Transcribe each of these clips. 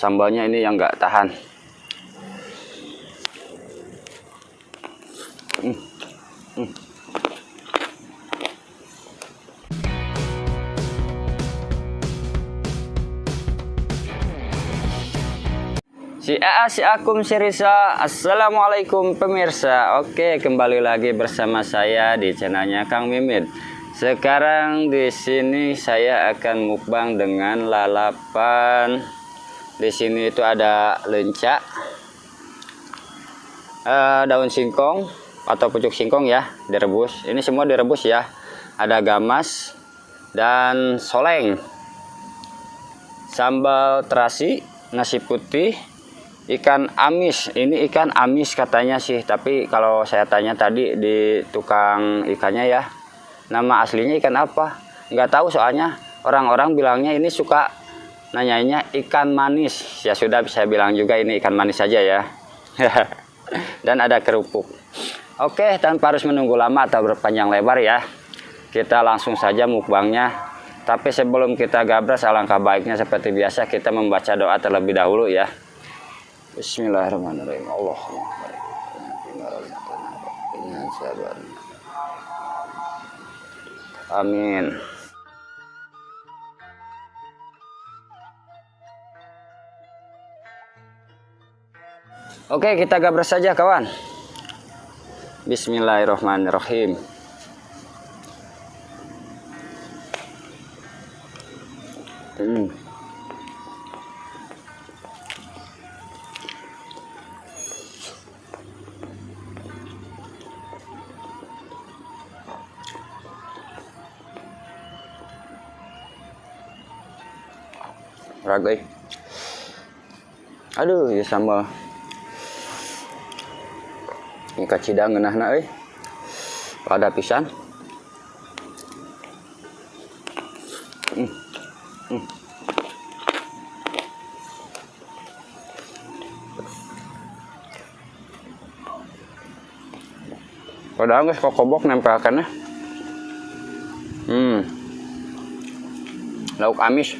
Sambalnya ini yang nggak tahan. Si Akum si Risa. Assalamualaikum pemirsa. Oke, kembali lagi bersama saya di channelnya Kang Mimin. Sekarang di sini saya akan mukbang dengan lalapan. Di sini itu ada lenca, daun singkong atau pucuk singkong ya, direbus. Ini semua direbus ya. Ada gamas dan soleng, sambal terasi, nasi putih, ikan amis. Ini ikan amis katanya sih, tapi kalau saya tanya tadi di tukang ikannya ya, nama aslinya ikan apa nggak tahu, soalnya orang-orang bilangnya ini suka nanyanya ikan manis. Ya sudah, saya bilang juga ini ikan manis saja ya. Dan ada kerupuk. Oke, tanpa harus menunggu lama atau berpanjang lebar ya, kita langsung saja mukbangnya. Tapi sebelum kita gabras, alangkah baiknya seperti biasa kita membaca doa terlebih dahulu ya. Bismillahirrahmanirrahim. Amin. Oke, kita gabras saja kawan. Bismillahirrahmanirrahim. Ragai. Aduh, ya sambal. Ini kacidang ngeunahna euy. Lada pisan. Padahal geus kokobok nempelkeunna. Lauk amis.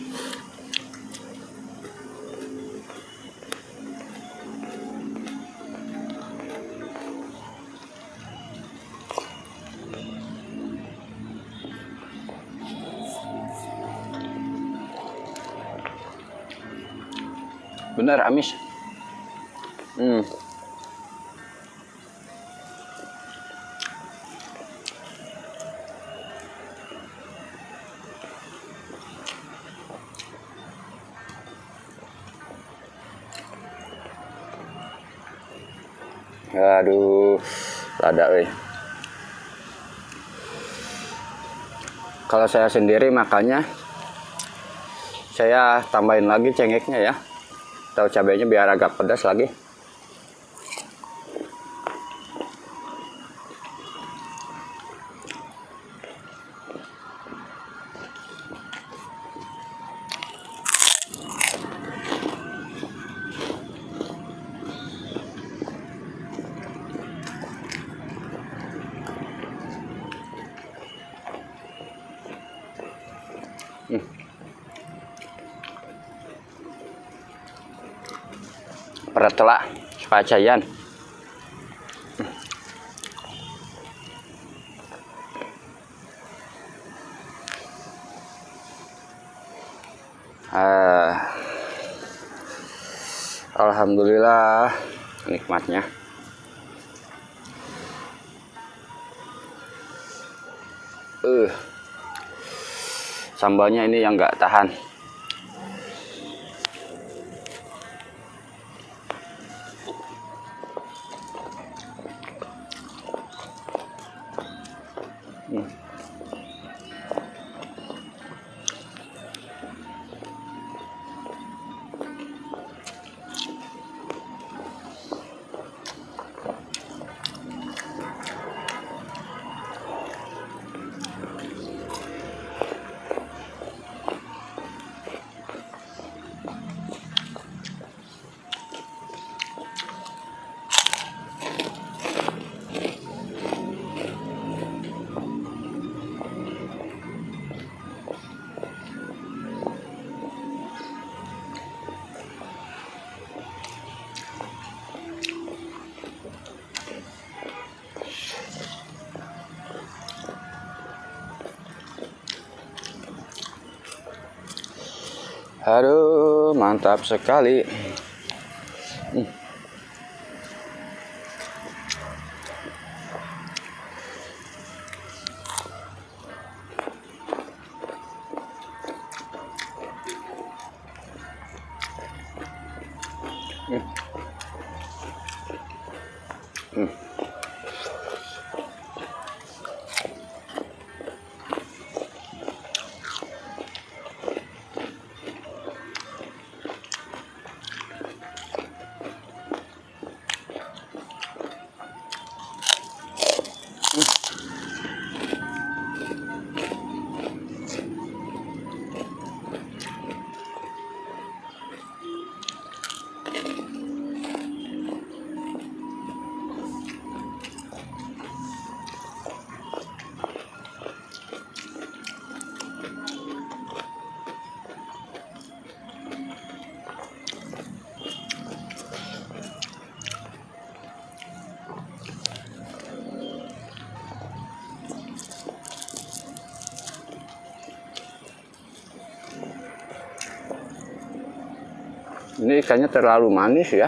Bener amis. Aduh, lada euy. Kalau saya sendiri makannya, saya tambahin lagi cengeknya ya, atau cabenya biar agak pedas lagi. Peretela sepacayan. Alhamdulillah nikmatnya. Sambalnya ini yang nggak tahan. Aduh, mantap sekali. Ini ikannya terlalu manis ya.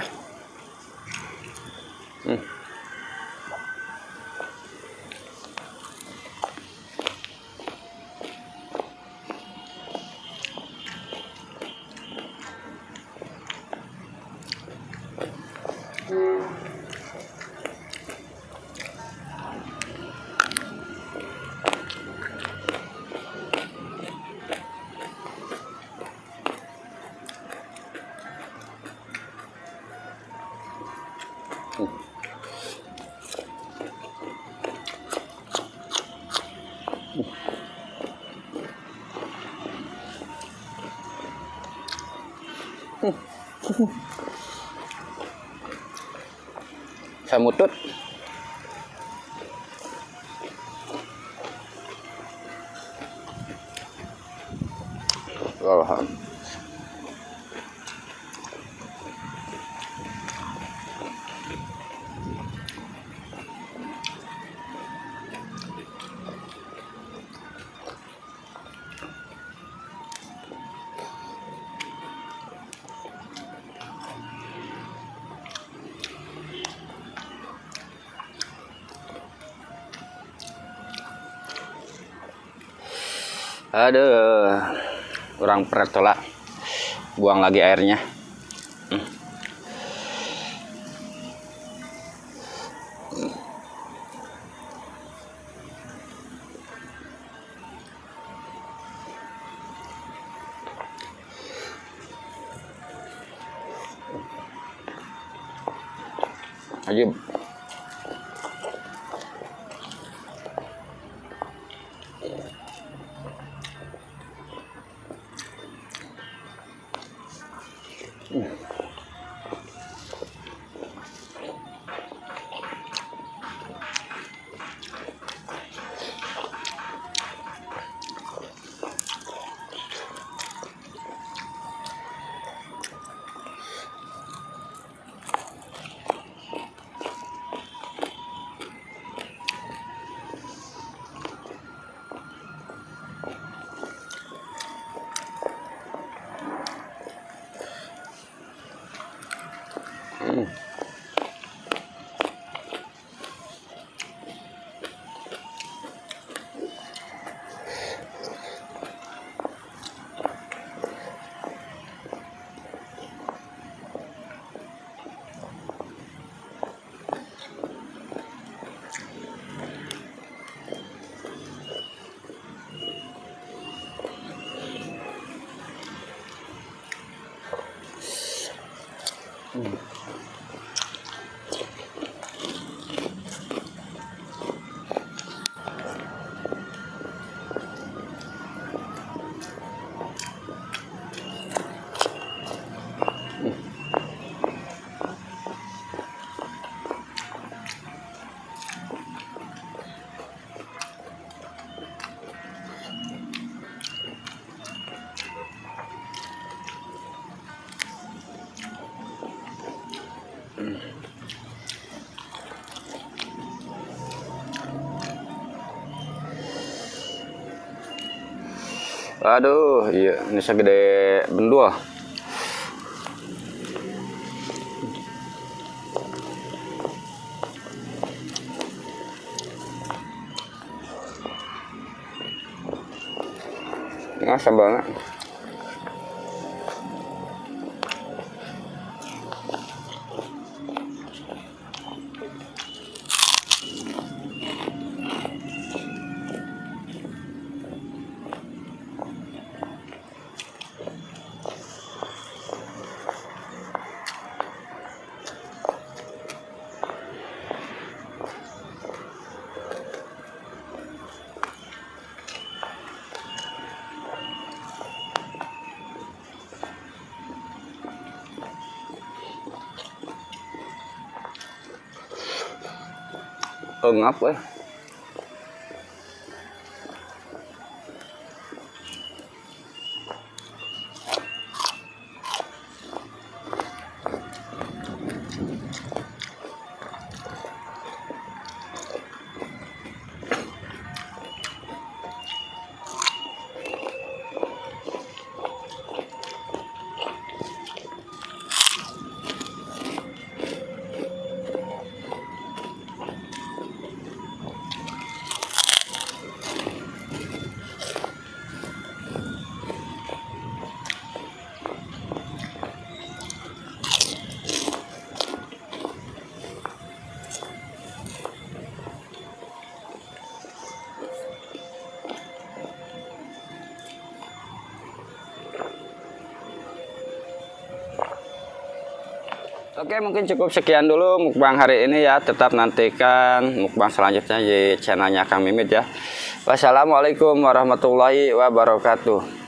Semutut. Oh. Aduh, kurang peretola. Buang lagi airnya. Aja. Aduh, iya, ini segede bendul. Nah, sambalnya. Ngap weh. Oke, mungkin cukup sekian dulu mukbang hari ini ya. Tetap nantikan mukbang selanjutnya di channelnya Kang Mimit ya. Wassalamualaikum warahmatullahi wabarakatuh.